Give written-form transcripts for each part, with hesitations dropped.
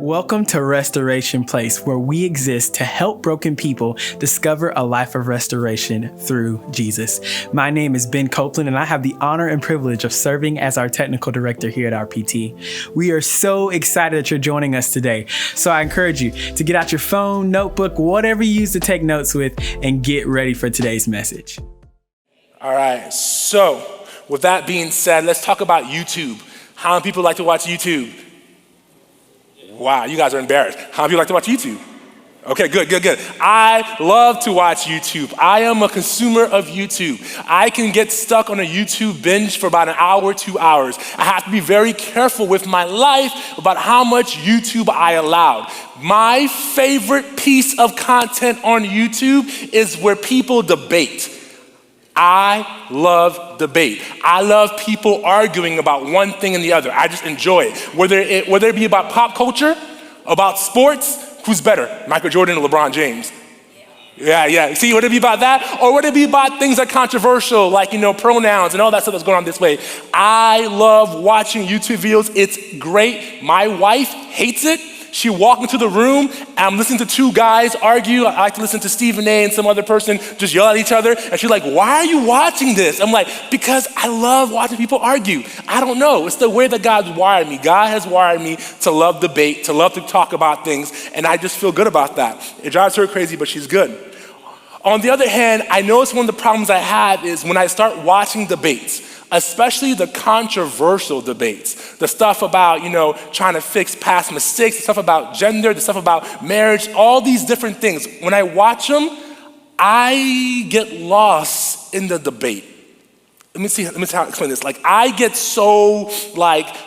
Welcome to Restoration Place, where we exist to help broken people discover a life of restoration through Jesus. My name is Ben Copeland, and I have the honor and privilege of serving as our technical director here at RPT. We are so excited that you're joining us today. So I encourage you to get out your phone, notebook, whatever you use to take notes with, and get ready for today's message. All right, so with that being said, let's talk about YouTube. How many people like to watch YouTube? Wow, you guys are embarrassed. How many people like to watch YouTube? Okay, good. I love to watch YouTube. I am a consumer of YouTube. I can get stuck on a YouTube binge for about an hour, 2 hours. I have to be very careful with my life about how much YouTube I allow. My favorite piece of content on YouTube is where people debate. I love debate. I love people arguing about one thing and the other. I just enjoy it. Whether it be about pop culture, about sports, who's better, Michael Jordan or LeBron James? Yeah. See, would it be about that? Or would it be about things that are controversial, like, pronouns and all that stuff that's going on this way? I love watching YouTube videos. It's great. My wife hates it. She walked into the room, and I'm listening to two guys argue. I like to listen to Stephen A. and some other person just yell at each other. And she's like, why are you watching this? I'm like, because I love watching people argue. I don't know. It's the way that God's wired me. God has wired me to love debate, to love to talk about things, and I just feel good about that. It drives her crazy, but she's good. On the other hand, I notice one of the problems I have is when I start watching debates, especially the controversial debates, the stuff about, trying to fix past mistakes, the stuff about gender, the stuff about marriage, all these different things. When I watch them, I get lost in the debate. Let me see how to explain this. I get so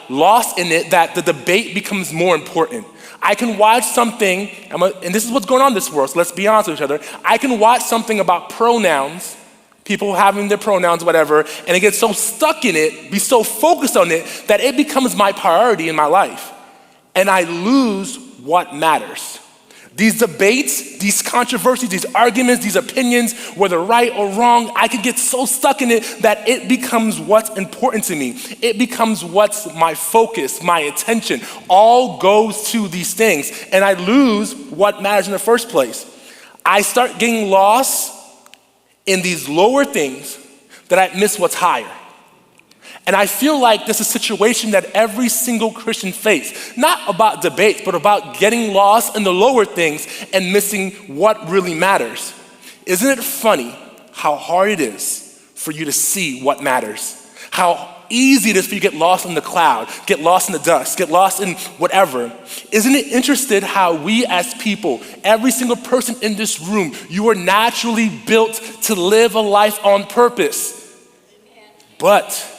lost in it that the debate becomes more important. I can watch something, and this is what's going on in this world, so let's be honest with each other. I can watch something about pronouns, people having their pronouns, whatever, and I get so stuck in it, be so focused on it, that it becomes my priority in my life. And I lose what matters. These debates, these controversies, these arguments, these opinions, whether right or wrong, I can get so stuck in it that it becomes what's important to me. It becomes what's my focus, my attention, all goes to these things, and I lose what matters in the first place. I start getting lost in these lower things that I miss what's higher. And I feel like this is a situation that every single Christian faces, not about debates, but about getting lost in the lower things and missing what really matters. Isn't it funny how hard it is for you to see what matters? How easy it is for you to get lost in the cloud, get lost in the dust, get lost in whatever. Isn't it interesting how we as people, every single person in this room, you are naturally built to live a life on purpose. But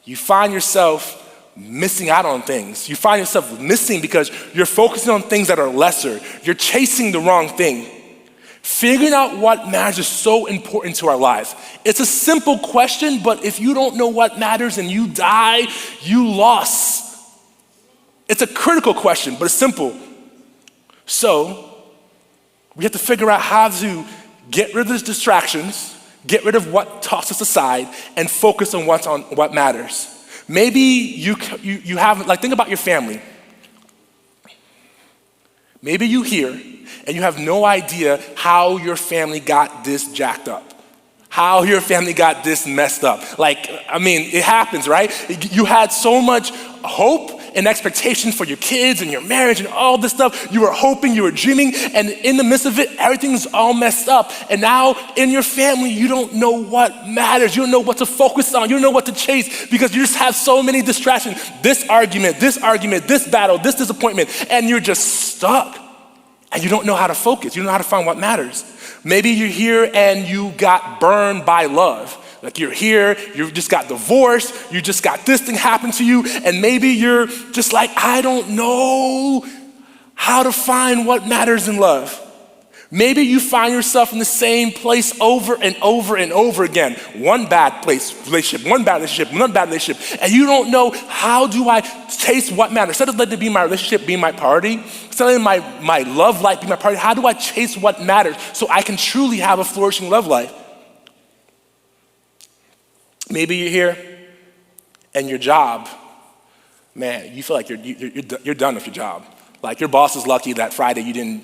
you find yourself missing out on things. You find yourself missing because you're focusing on things that are lesser. You're chasing the wrong thing. Figuring out what matters is so important to our lives. It's a simple question, but if you don't know what matters and you die, you lost. It's a critical question, but it's simple. So we have to figure out how to get rid of these distractions, get rid of what tosses us aside, and focus on what matters. Maybe you have, think about your family. Maybe you hear and you have no idea how your family got this jacked up, how your family got this messed up. It happens, right? You had so much hope and expectation for your kids and your marriage and all this stuff. You were hoping, you were dreaming, and in the midst of it, everything's all messed up. And now in your family, you don't know what matters. You don't know what to focus on. You don't know what to chase because you just have so many distractions. This argument, this battle, this disappointment, and you're just stuck. And you don't know how to focus. You don't know how to find what matters. Maybe you're here and you got burned by love. You're here, you just got divorced, you just got this thing happen to you, and maybe you're just I don't know how to find what matters in love. Maybe you find yourself in the same place over and over and over again. One bad relationship, one bad relationship, and you don't know, how do I chase what matters? Instead of letting it be my relationship be my priority, instead of letting my love life be my priority, how do I chase what matters so I can truly have a flourishing love life? Maybe you're here and your job, man, you feel like you're done with your job. Like your boss is lucky that Friday you didn't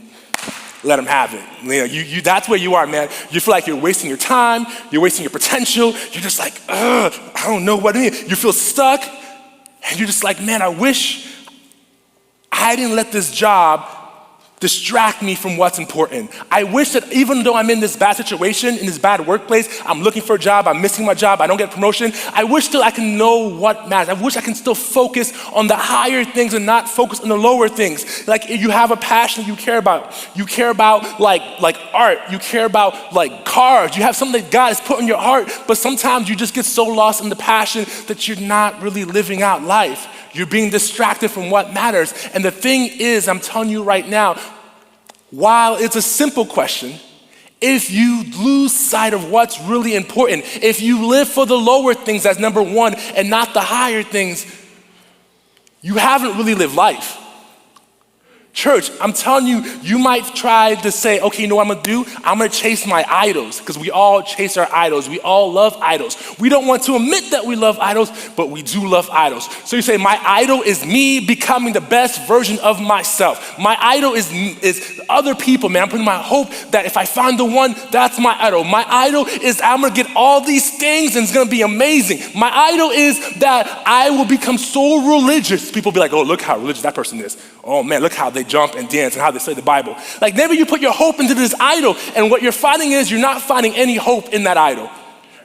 let him have it. That's where you are, man. You feel like you're wasting your time, you're wasting your potential. You're just like, I don't know what it is. You feel stuck, and you're just like, man, I wish I didn't let this job distract me from what's important. I wish that even though I'm in this bad situation, in this bad workplace, I'm looking for a job, I'm missing my job, I don't get a promotion, I wish still I can know what matters. I wish I can still focus on the higher things and not focus on the lower things. Like you have a passion you care about. You care about like art, you care about like cars, you have something that God has put in your heart, but sometimes you just get so lost in the passion that you're not really living out life. You're being distracted from what matters. And the thing is, I'm telling you right now, while it's a simple question, if you lose sight of what's really important, if you live for the lower things as number one and not the higher things, you haven't really lived life. Church, I'm telling you, you might try to say, okay, you know what I'm gonna do? I'm gonna chase my idols, because we all chase our idols. We all love idols. We don't want to admit that we love idols, but we do love idols. So you say, my idol is me becoming the best version of myself. My idol is other people, man. I'm putting my hope that if I find the one, that's my idol. My idol is I'm gonna get all these things and it's gonna be amazing. My idol is that I will become so religious. People be like, oh, look how religious that person is. Oh man, look how they jump and dance and how they study the Bible. Like maybe you put your hope into this idol, and what you're finding is you're not finding any hope in that idol.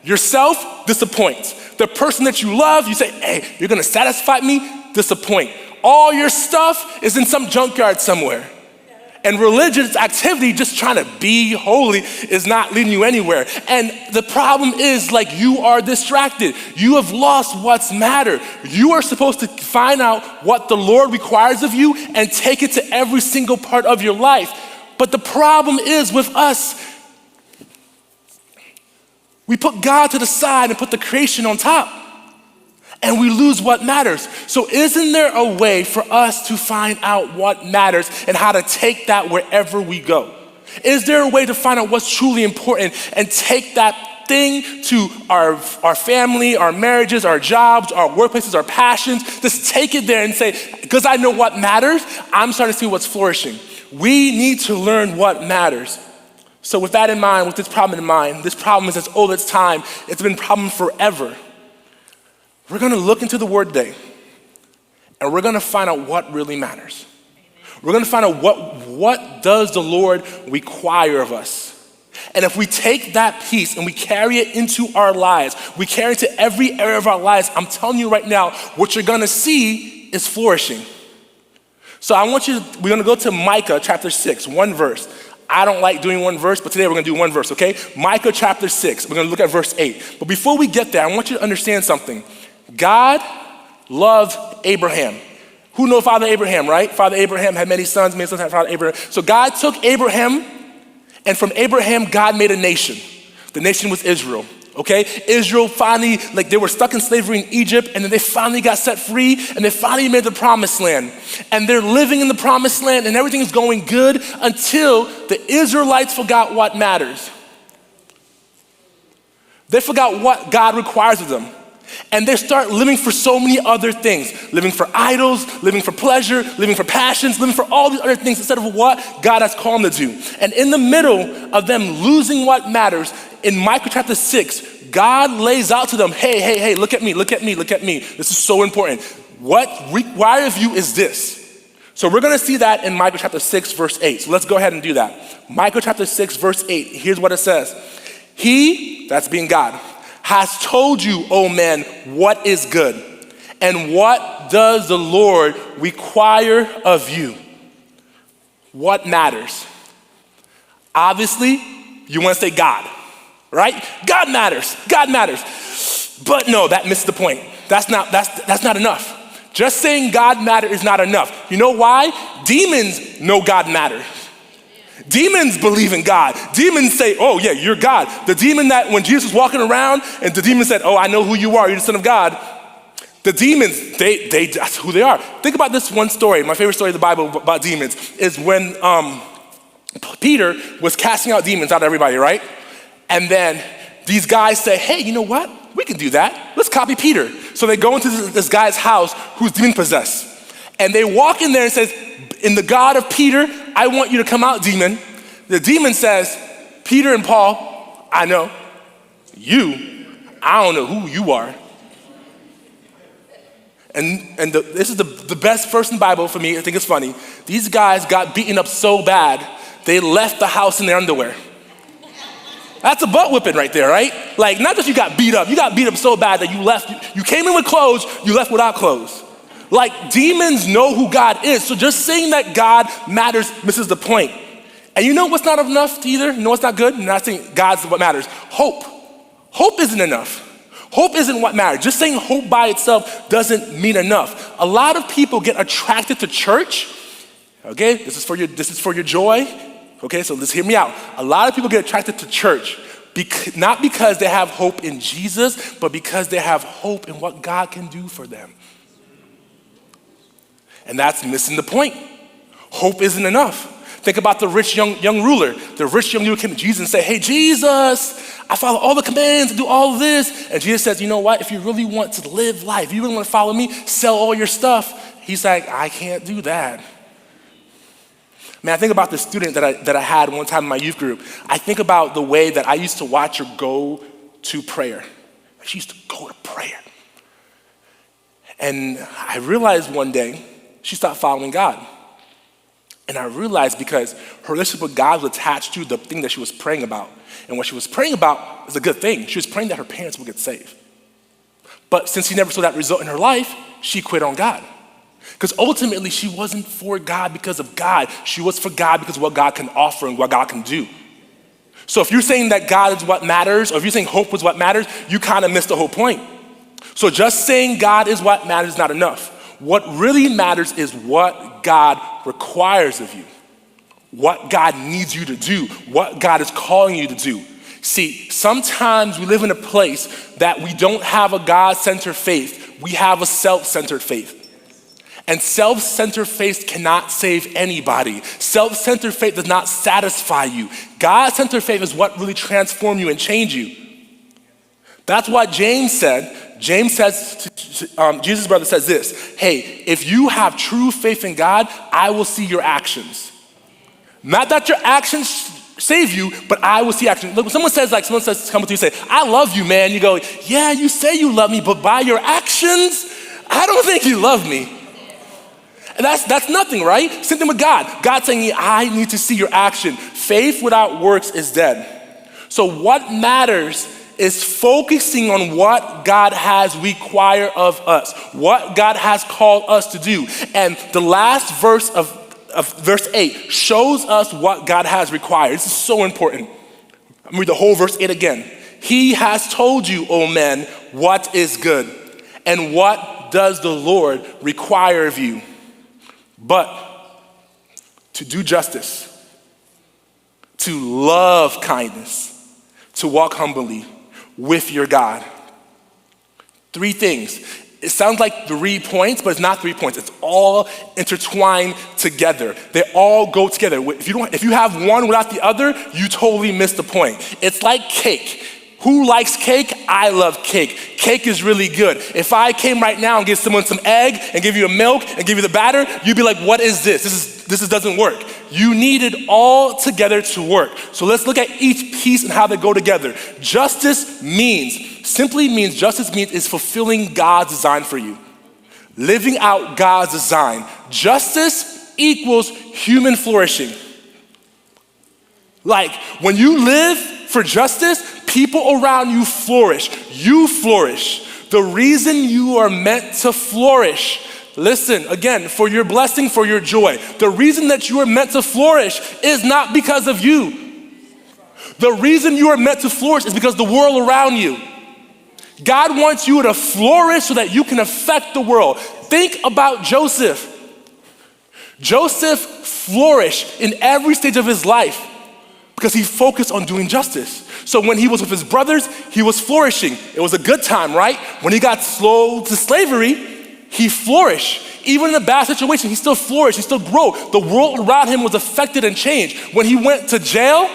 Yourself disappoints. The person that you love, you say, hey, you're gonna satisfy me, disappoint. All your stuff is in some junkyard somewhere. And religious activity, just trying to be holy, is not leading you anywhere. And the problem is, like, you are distracted. You have lost what's matter. You are supposed to find out what the Lord requires of you and take it to every single part of your life. But the problem is with us, we put God to the side and put the creation on top. And we lose what matters. So isn't there a way for us to find out what matters and how to take that wherever we go? Is there a way to find out what's truly important and take that thing to our family, our marriages, our jobs, our workplaces, our passions? Just take it there and say, because I know what matters, I'm starting to see what's flourishing. We need to learn what matters. So with that in mind, with this problem in mind, this problem is as old as time. It's been a problem forever. We're gonna look into the word today, and we're gonna find out what really matters. We're gonna find out what does the Lord require of us. And if we take that piece and we carry it into our lives, we carry it to every area of our lives, I'm telling you right now, what you're gonna see is flourishing. So we're gonna go to Micah chapter 6, one verse. I don't like doing one verse, but today we're gonna do one verse, okay? Micah chapter 6, we're gonna look at verse 8. But before we get there, I want you to understand something. God loved Abraham. Who knows Father Abraham, right? Father Abraham had many sons had Father Abraham. So God took Abraham, and from Abraham, God made a nation. The nation was Israel, okay? Israel finally, they were stuck in slavery in Egypt, and then they finally got set free, and they finally made the promised land. And they're living in the promised land, and everything is going good until the Israelites forgot what matters. They forgot what God requires of them. And they start living for so many other things, living for idols, living for pleasure, living for passions, living for all these other things instead of what God has called them to do. And in the middle of them losing what matters, in Micah chapter 6, God lays out to them, hey, look at me. This is so important. What required of you is this. So we're gonna see that in Micah chapter 6, verse 8. So let's go ahead and do that. Micah chapter 6, verse 8, here's what it says. He, that's being God, has told you, O man, what is good, and what does the Lord require of you? What matters? Obviously, you want to say God, right? God matters. But no, that misses the point. That's not enough. Just saying God matters is not enough. You know why? Demons know God matters. Demons believe in God. Demons say, oh yeah, you're God. The demon that when Jesus was walking around and the demon said, oh, I know who you are, you're the Son of God. The demons, that's who they are. Think about this one story. My favorite story of the Bible about demons is when Peter was casting out demons out of everybody, right? And then these guys say, hey, you know what? We can do that. Let's copy Peter. So they go into this guy's house who's demon possessed. And they walk in there and says, In the God of Peter, I want you to come out, demon. The demon says, Peter and Paul, I know. You, I don't know who you are. And this is the best verse in the Bible for me. I think it's funny. These guys got beaten up so bad, they left the house in their underwear. That's a butt whipping right there, right? Like, not just you got beat up so bad that you left, you came in with clothes, you left without clothes. Like, demons know who God is, so just saying that God matters misses the point. And you know what's not enough either? You know what's not good? I'm not saying God's what matters. Hope. Hope isn't enough. Hope isn't what matters. Just saying hope by itself doesn't mean enough. A lot of people get attracted to church. Okay, this is for your joy. Okay, so let's hear me out. A lot of people get attracted to church not because they have hope in Jesus, but because they have hope in what God can do for them. And that's missing the point. Hope isn't enough. Think about the rich young ruler. The rich young ruler came to Jesus and said, hey, Jesus, I follow all the commands and do all of this. And Jesus says, you know what? If you really want to live life, if you really want to follow me, sell all your stuff. He's like, I can't do that. Man, I think about the student that I had one time in my youth group. I think about the way that I used to watch her go to prayer. She used to go to prayer. And I realized one day she stopped following God. And I realized because her relationship with God was attached to the thing that she was praying about. And what she was praying about is a good thing. She was praying that her parents would get saved. But since she never saw that result in her life, she quit on God. Because ultimately she wasn't for God because of God. She was for God because of what God can offer and what God can do. So if you're saying that God is what matters, or if you're saying hope is what matters, you kind of missed the whole point. So just saying God is what matters is not enough. What really matters is what God requires of you, what God needs you to do, what God is calling you to do. See, sometimes we live in a place that we don't have a God-centered faith, we have a self-centered faith. And self-centered faith cannot save anybody. Self-centered faith does not satisfy you. God-centered faith is what really transforms you and change you. That's what James said. James says, Jesus' brother says this, hey, if you have true faith in God, I will see your actions. Not that your actions save you, but I will see actions. Look, someone says, come to you and say, I love you, man. You go, yeah, you say you love me, but by your actions, I don't think you love me. And that's nothing, right? Same thing with God. God saying, I need to see your action. Faith without works is dead. So what matters is focusing on what God has required of us, what God has called us to do. And the last verse of verse 8 shows us what God has required. This is so important. I'm gonna read the whole verse 8 again. He has told you, O men, what is good, and what does the Lord require of you? But to do justice, to love kindness, to walk humbly with your God. 3 things. It sounds like 3 points, but it's not 3 points. It's all intertwined together. They all go together. If you have one without the other, you totally miss the point. It's like cake. Who likes cake? I love cake. Cake is really good. If I came right now and give someone some egg and give you a milk and give you the batter, you'd be like, what is this? This doesn't work. You need it all together to work. So let's look at each piece and how they go together. Justice simply means is fulfilling God's design for you. Living out God's design. Justice equals human flourishing. Like when you live for justice, people around you flourish. You flourish. The reason you are meant to flourish, listen, again, for your blessing, for your joy. The reason that you are meant to flourish is not because of you. The reason you are meant to flourish is because the world around you. God wants you to flourish so that you can affect the world. Think about Joseph. Joseph flourished in every stage of his life because he focused on doing justice. So when he was with his brothers, he was flourishing. It was a good time, right? When he got sold to slavery, he flourished. Even in a bad situation, he still flourished, he still grew. The world around him was affected and changed. When he went to jail,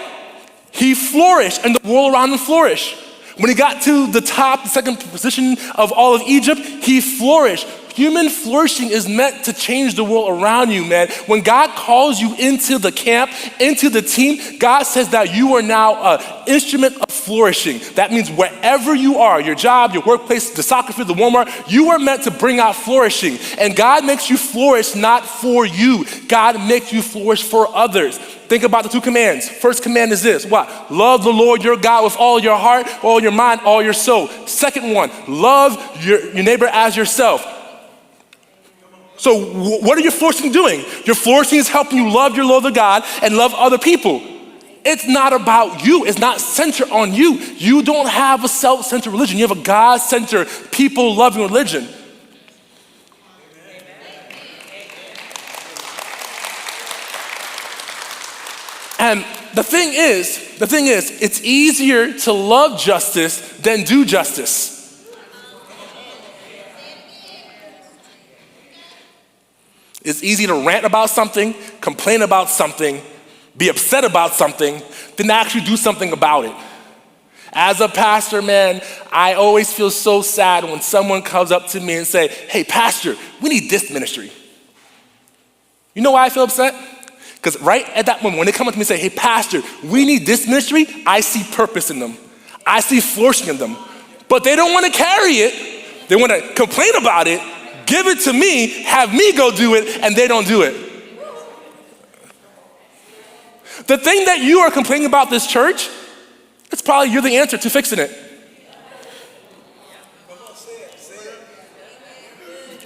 he flourished and the world around him flourished. When he got to the top, the second position of all of Egypt, he flourished. Human flourishing is meant to change the world around you, man. When God calls you into the camp, into the team, God says that you are now an instrument of flourishing. That means wherever you are, your job, your workplace, the soccer field, the Walmart, you are meant to bring out flourishing. And God makes you flourish not for you. God makes you flourish for others. Think about the two commands. First command is this, what? Love the Lord your God with all your heart, all your mind, all your soul. Second one, love your neighbor as yourself. So what are you flourishing doing? Your flourishing is helping you love your Lord God and love other people. It's not about you. It's not centered on you. You don't have a self-centered religion. You have a God-centered, people-loving religion. And the thing is, it's easier to love justice than do justice. It's easy to rant about something, complain about something, be upset about something, than actually do something about it. As a pastor, man, I always feel so sad when someone comes up to me and say, hey, pastor, we need this ministry. You know why I feel upset? Because right at that moment, when they come up to me and say, hey, pastor, we need this ministry, I see purpose in them. I see flourishing in them. But they don't want to carry it. They want to complain about it, give it to me, have me go do it, and they don't do it. The thing that you are complaining about this church, it's probably you're the answer to fixing it.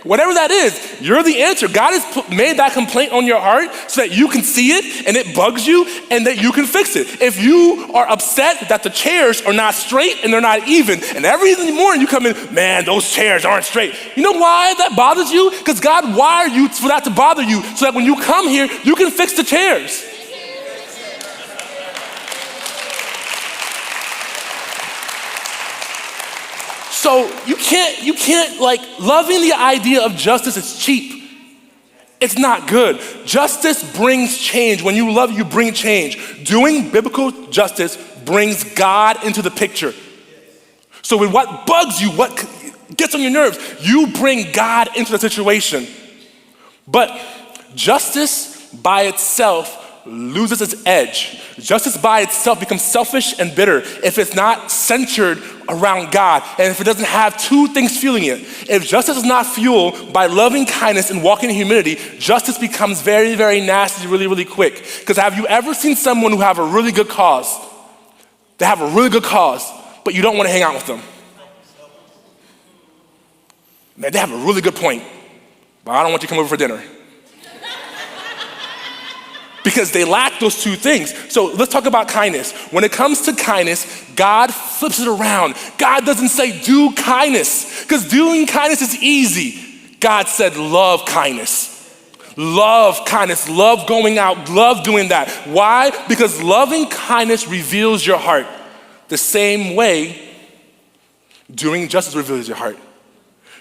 Whatever that is, you're the answer. God has made that complaint on your heart so that you can see it and it bugs you and that you can fix it. If you are upset that the chairs are not straight and they're not even, and every morning you come in, man, those chairs aren't straight. You know why that bothers you? Because God wired you for that to bother you so that when you come here, you can fix the chairs. So you can't like, loving the idea of justice is cheap. It's not good. Justice brings change. When you love, you bring change. Doing biblical justice brings God into the picture. So with what bugs you, what gets on your nerves, you bring God into the situation. But justice by itself loses its edge. Justice by itself becomes selfish and bitter if it's not centered around God and if it doesn't have two things fueling it. If justice is not fueled by loving kindness and walking in humility, justice becomes very, very nasty really, really quick. Because have you ever seen someone who have a really good cause? They have a really good cause, but you don't want to hang out with them. Man, they have a really good point, but I don't want you to come over for dinner. Because they lack those two things. So let's talk about kindness. When it comes to kindness, God flips it around. God doesn't say do kindness, because doing kindness is easy. God said love kindness. Love kindness, love going out, love doing that. Why? Because loving kindness reveals your heart. The same way doing justice reveals your heart.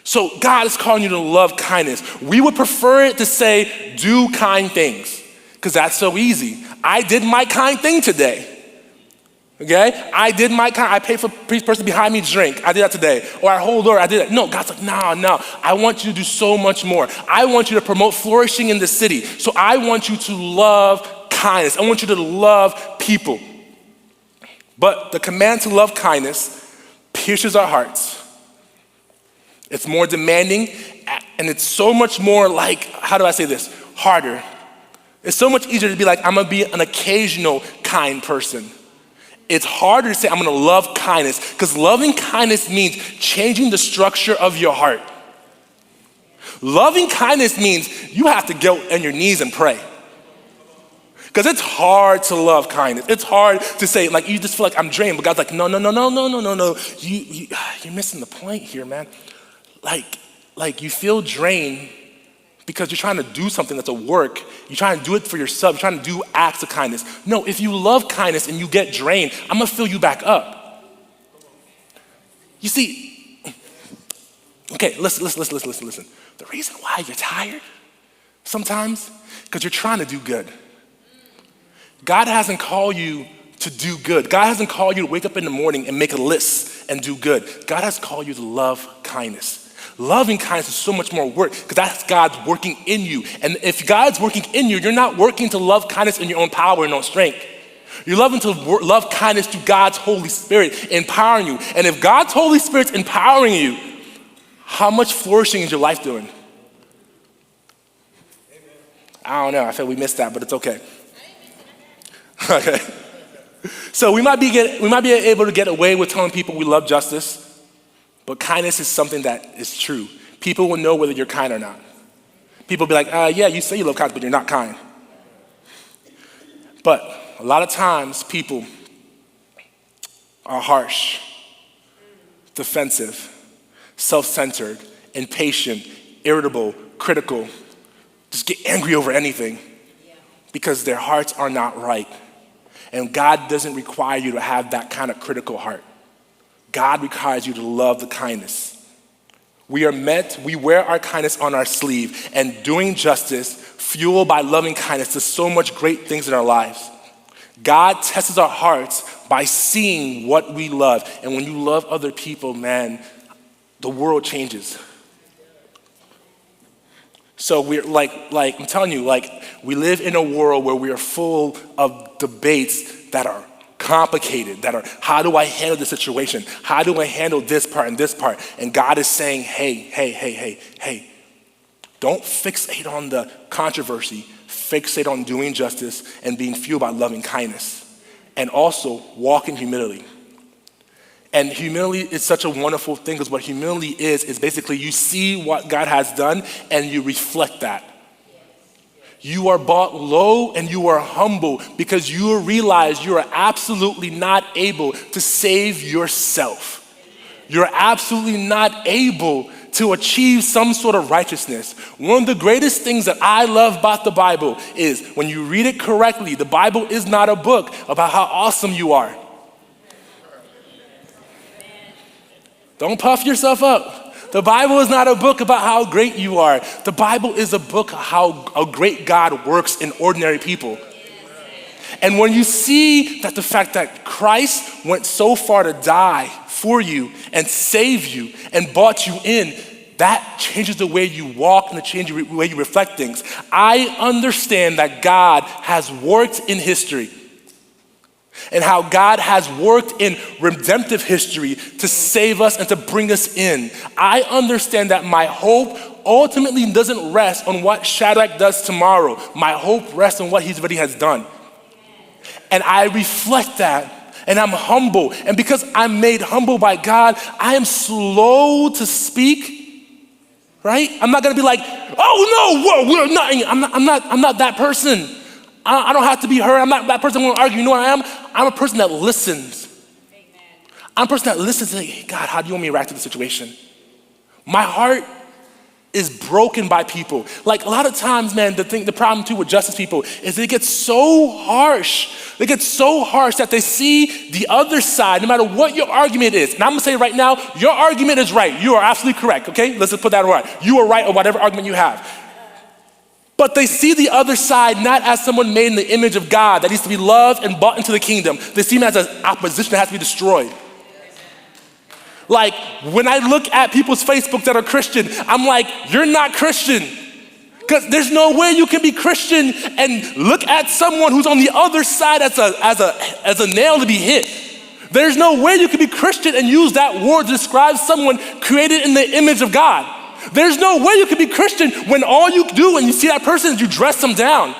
So God is calling you to love kindness. We would prefer it to say do kind things, because that's so easy. I did my kind thing today. Okay? I did my kind. I paid for the person behind me to drink. I did that today. Or I hold door. I did that. No, God's like, no. I want you to do so much more. I want you to promote flourishing in the city. So I want you to love kindness. I want you to love people. But the command to love kindness pierces our hearts. It's more demanding, and it's so much more like, how do I say this? Harder. It's so much easier to be like, I'm gonna be an occasional kind person. It's harder to say, I'm gonna love kindness, because loving kindness means changing the structure of your heart. Loving kindness means you have to go on your knees and pray. Because it's hard to love kindness. It's hard to say, like, you just feel like I'm drained, but God's like, no. You're missing the point here, man. Like you feel drained because you're trying to do something that's a work. You're trying to do it for yourself. You're trying to do acts of kindness. No, if you love kindness and you get drained, I'm gonna fill you back up. You see, okay, listen. The reason why you're tired sometimes, because you're trying to do good. God hasn't called you to do good. God hasn't called you to wake up in the morning and make a list and do good. God has called you to love kindness. Loving kindness is so much more work because that's God's working in you. And if God's working in you, you're not working to love kindness in your own power and own strength. You're loving to love kindness through God's Holy Spirit empowering you. And if God's Holy Spirit's empowering you, how much flourishing is your life doing? I don't know. I feel we missed that, but it's okay. Okay. So we might be able to get away with telling people we love justice, but kindness is something that is true. People will know whether you're kind or not. People will be like, yeah, you say you love kindness, but you're not kind. But a lot of times people are harsh, defensive, self-centered, impatient, irritable, critical, just get angry over anything because their hearts are not right. And God doesn't require you to have that kind of critical heart. God requires you to love the kindness. We wear our kindness on our sleeve, and doing justice, fueled by loving kindness, does so much great things in our lives. God tests our hearts by seeing what we love. And when you love other people, man, the world changes. So we're like I'm telling you, we live in a world where we are full of debates that are complicated, that are, how do I handle this situation? How do I handle this part and this part? And God is saying, hey, don't fixate on the controversy, fixate on doing justice and being fueled by loving kindness. And also walk in humility. And humility is such a wonderful thing because what humility is basically you see what God has done and you reflect that. You are brought low and you are humble because you realize you are absolutely not able to save yourself. You're absolutely not able to achieve some sort of righteousness. One of the greatest things that I love about the Bible is when you read it correctly, the Bible is not a book about how awesome you are. Don't puff yourself up. The Bible is not a book about how great you are. The Bible is a book how a great God works in ordinary people. And when you see that the fact that Christ went so far to die for you and save you and brought you in, that changes the way you walk and it changes the way you reflect things. I understand that God has worked in history and how God has worked in redemptive history to save us and to bring us in. I understand that my hope ultimately doesn't rest on what Schadrac does tomorrow. My hope rests on what he already has done. And I reflect that and I'm humble. And because I'm made humble by God, I am slow to speak, right? I'm not gonna be like, oh no, whoa, we're not, I'm not that person. I don't have to be her. I'm not that person who will argue. You know what I am? I'm a person that listens. Amen. I'm a person that listens and hey, God, how do you want me to react to the situation? My heart is broken by people. Like a lot of times, man, the problem too with justice people is they get so harsh. They get so harsh that they see the other side, no matter what your argument is. And I'm gonna say right now, your argument is right. You are absolutely correct, okay? Let's just put that right. You are right on whatever argument you have. But they see the other side not as someone made in the image of God that needs to be loved and brought into the kingdom. They see him as an opposition that has to be destroyed. Like when I look at people's Facebook that are Christian, I'm like, you're not Christian. Because there's no way you can be Christian and look at someone who's on the other side as a nail to be hit. There's no way you can be Christian and use that word to describe someone created in the image of God. There's no way you can be Christian when all you do when you see that person is you dress them down.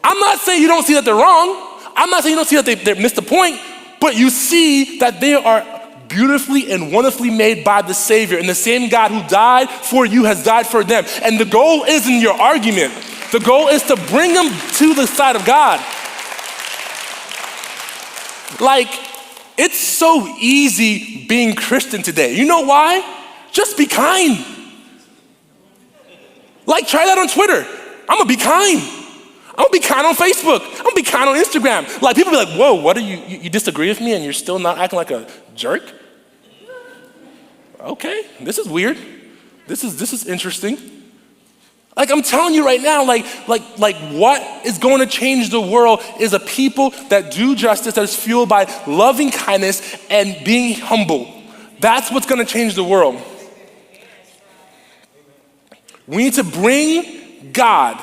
I'm not saying you don't see that they're wrong. I'm not saying you don't see that they missed the point, but you see that they are beautifully and wonderfully made by the Savior, and the same God who died for you has died for them. And the goal isn't your argument. The goal is to bring them to the side of God. Like, it's so easy being Christian today. You know why? Just be kind. Like, try that on Twitter. I'm gonna be kind. I'm gonna be kind on Facebook. I'm gonna be kind on Instagram. Like, people be like, whoa, what are you disagree with me and you're still not acting like a jerk? Okay, this is weird. This is interesting. Like, I'm telling you right now, like what is going to change the world is a people that do justice, that is fueled by loving kindness and being humble. That's what's gonna change the world. We need to bring God.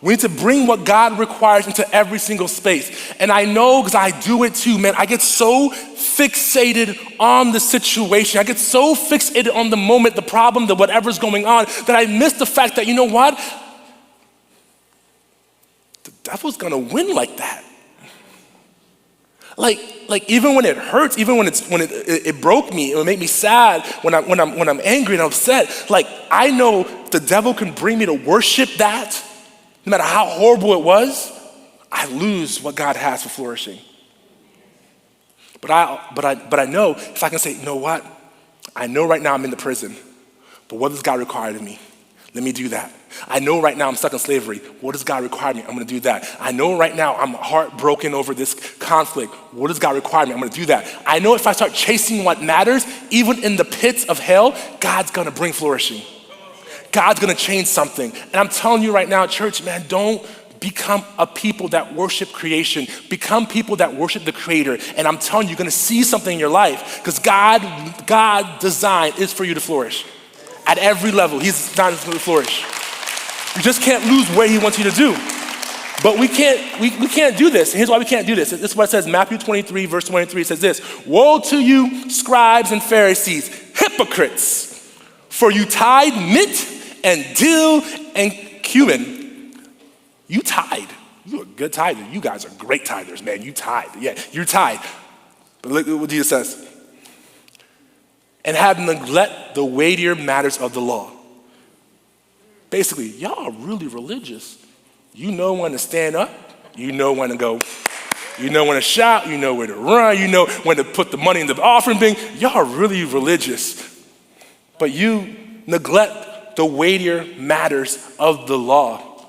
We need to bring what God requires into every single space. And I know, because I do it too, man, I get so fixated on the situation. I get so fixated on the moment, the problem, the whatever's going on, that I miss the fact that, you know what? The devil's gonna win like that. Like even when it hurts, even when it broke me, it would make me sad when I'm angry and upset. Like, I know the devil can bring me to worship that. No matter how horrible it was, I lose what God has for flourishing. But I know if I can say, you know what? I know right now I'm in the prison, but what does God require of me? Let me do that. I know right now I'm stuck in slavery. What does God require of me? I'm gonna do that. I know right now I'm heartbroken over this conflict. What does God require of me? I'm gonna do that. I know if I start chasing what matters, even in the pits of hell, God's gonna bring flourishing. God's gonna change something. And I'm telling you right now, church, man, don't become a people that worship creation. Become people that worship the Creator. And I'm telling you, you're gonna see something in your life, because God's design is for you to flourish. At every level, He's designed us to flourish. You just can't lose where He wants you to do. But we can't do this. Here's why we can't do this. This is what it says, Matthew 23, verse 23, it says this: "Woe to you, scribes and Pharisees, hypocrites, for you tithe mint and dill and cumin." You tithe. You're a good tither. You guys are great tithers, man. You tithe. Yeah, you tithe. But look at what Jesus says. "And have neglect the weightier matters of the law." Basically, y'all are really religious. You know when to stand up. You know when to go. You know when to shout. You know where to run. You know when to put the money in the offering bin. Y'all are really religious. But you neglect the weightier matters of the law.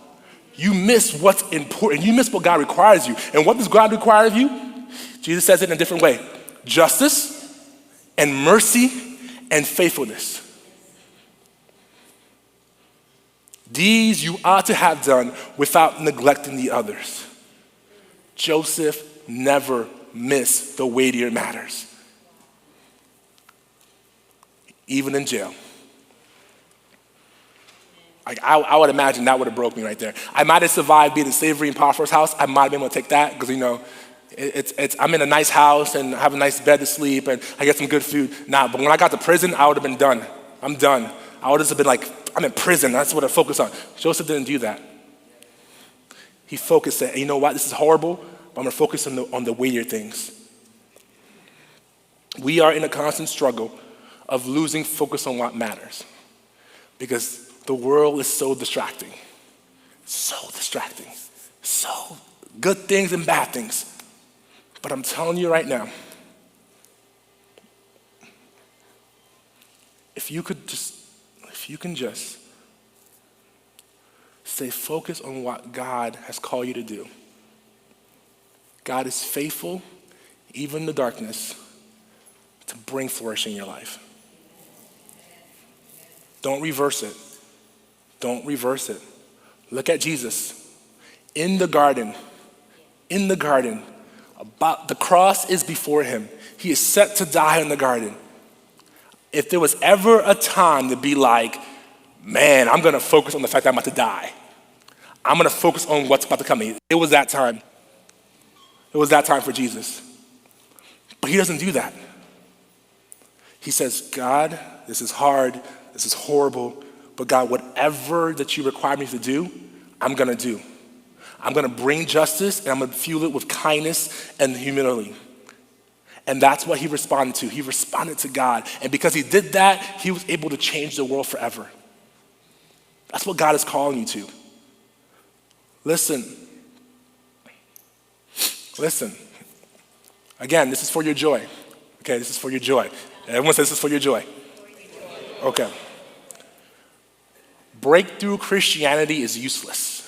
You miss what's important. You miss what God requires you. And what does God require of you? Jesus says it in a different way. Justice and mercy and faithfulness. These you ought to have done without neglecting the others. Joseph never missed the weightier matters, even in jail. Like, I would imagine that would have broke me right there. I might have survived being in slavery in Potiphar's house. I might have been able to take that because, you know, I'm in a nice house and I have a nice bed to sleep and I get some good food. Nah, but when I got to prison, I would have been done. I'm done. I would have just been like, I'm in prison. That's what I focus on. Joseph didn't do that. He focused, said, you know what, this is horrible, but I'm gonna focus on the weightier things. We are in a constant struggle of losing focus on what matters, because the world is so distracting. So distracting. So good things and bad things. But I'm telling you right now, if you can just stay focused on what God has called you to do. God is faithful, even in the darkness, to bring flourishing in your life. Don't reverse it. Don't reverse it. Look at Jesus in the garden, about the cross is before him. He is set to die in the garden. If there was ever a time to be like, man, I'm gonna focus on the fact that I'm about to die. I'm gonna focus on what's about to come. It was that time. It was that time for Jesus. But he doesn't do that. He says, God, this is hard, this is horrible, but God, whatever that you require me to do, I'm gonna do. I'm gonna bring justice and I'm gonna fuel it with kindness and humility. And that's what he responded to. He responded to God. And because he did that, he was able to change the world forever. That's what God is calling you to. Listen. Again, this is for your joy. Okay, this is for your joy. Everyone says this is for your joy. Okay. Breakthrough Christianity is useless.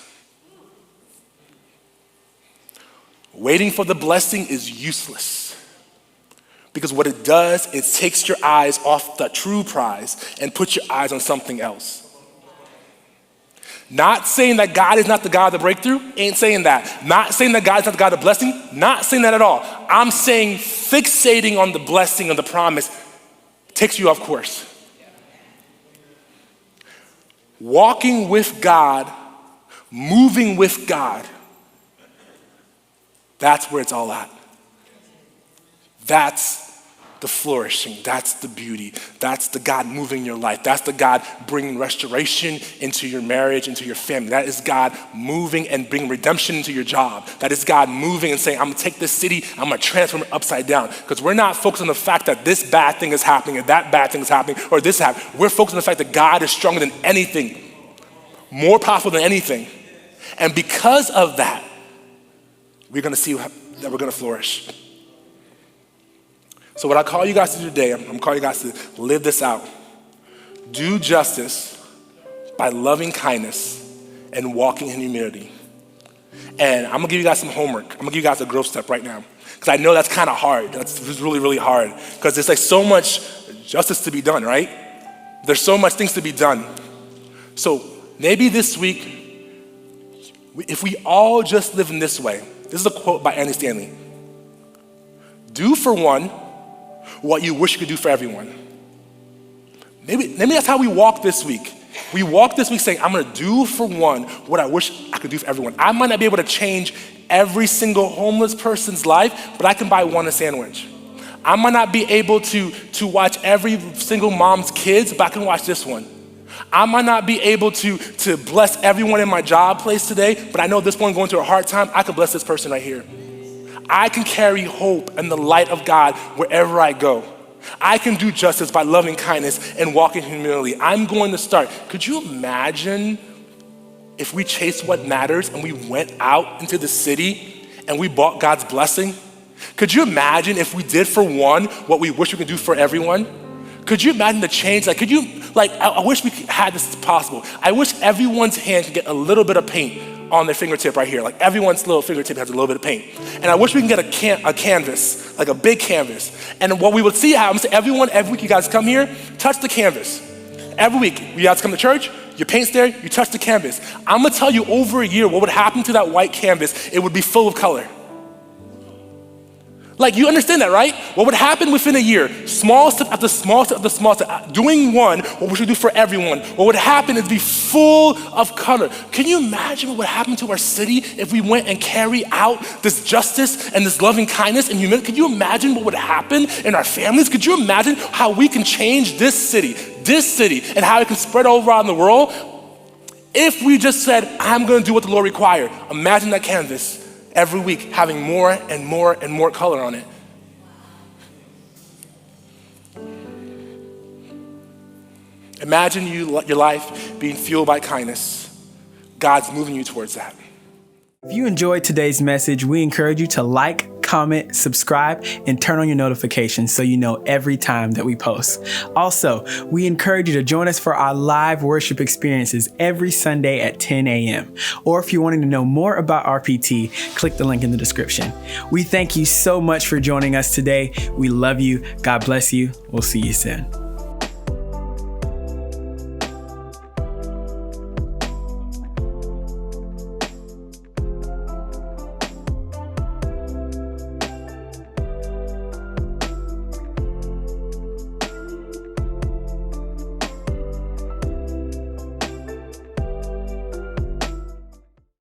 Waiting for the blessing is useless. Because what it does, it takes your eyes off the true prize and puts your eyes on something else. Not saying that God is not the God of the breakthrough, ain't saying that. Not saying that God is not the God of the blessing, not saying that at all. I'm saying fixating on the blessing and the promise takes you off course. walking with God, moving with God, that's where it's all at. That's the flourishing. That's the beauty. That's the God moving in your life. That's the God bringing restoration into your marriage, into your family. That is God moving and bringing redemption into your job. That is God moving and saying, I'm gonna take this city, I'm gonna transform it upside down. Because we're not focused on the fact that this bad thing is happening and that bad thing is happening or this happening. We're focused on the fact that God is stronger than anything, more powerful than anything. And because of that, we're gonna see that we're gonna flourish. So what I call you guys to do today, I'm calling you guys to live this out. Do justice by loving kindness and walking in humility. And I'm gonna give you guys some homework. I'm gonna give you guys a growth step right now. Because I know that's kind of hard. That's really, really hard. Because there's like so much justice to be done, right? There's so much things to be done. So maybe this week, if we all just live in this way, this is a quote by Andy Stanley. Do for one what you wish you could do for everyone. Maybe that's how we walk this week. We walk this week saying, I'm gonna do for one what I wish I could do for everyone. I might not be able to change every single homeless person's life, but I can buy one a sandwich. I might not be able to watch every single mom's kids, but I can watch this one. I might not be able to bless everyone in my job place today, but I know this one going through a hard time, I can bless this person right here. I can carry hope and the light of God wherever I go. I can do justice by loving kindness and walking in humility. I'm going to start. Could you imagine if we chased what matters and we went out into the city and we bought God's blessing? Could you imagine if we did for one what we wish we could do for everyone? Could you imagine the change? I wish we had this possible. I wish everyone's hand could get a little bit of paint on their fingertip right here. Like everyone's little fingertip has a little bit of paint. And I wish we can get a canvas, like a big canvas. And what we would see happens to everyone, every week you guys come here, touch the canvas. Every week, you guys come to church, your paint's there, you touch the canvas. I'm gonna tell you over a year, what would happen to that white canvas? It would be full of color. Like, you understand that, right? What would happen within a year? Small step after small step after small step. Doing one, what we should do for everyone. What would happen is be full of color. Can you imagine what would happen to our city if we went and carry out this justice and this loving kindness and humility? Could you imagine what would happen in our families? Could you imagine how we can change this city, and how it can spread over around the world? If we just said, I'm gonna do what the Lord required. Imagine that canvas every week having more and more and more color on it. Imagine your life being fueled by kindness. God's moving you towards that. If you enjoyed today's message, we encourage you to like, comment, subscribe, and turn on your notifications so you know every time that we post. Also, we encourage you to join us for our live worship experiences every Sunday at 10 a.m. Or if you're wanting to know more about RPT, click the link in the description. We thank you so much for joining us today. We love you. God bless you. We'll see you soon.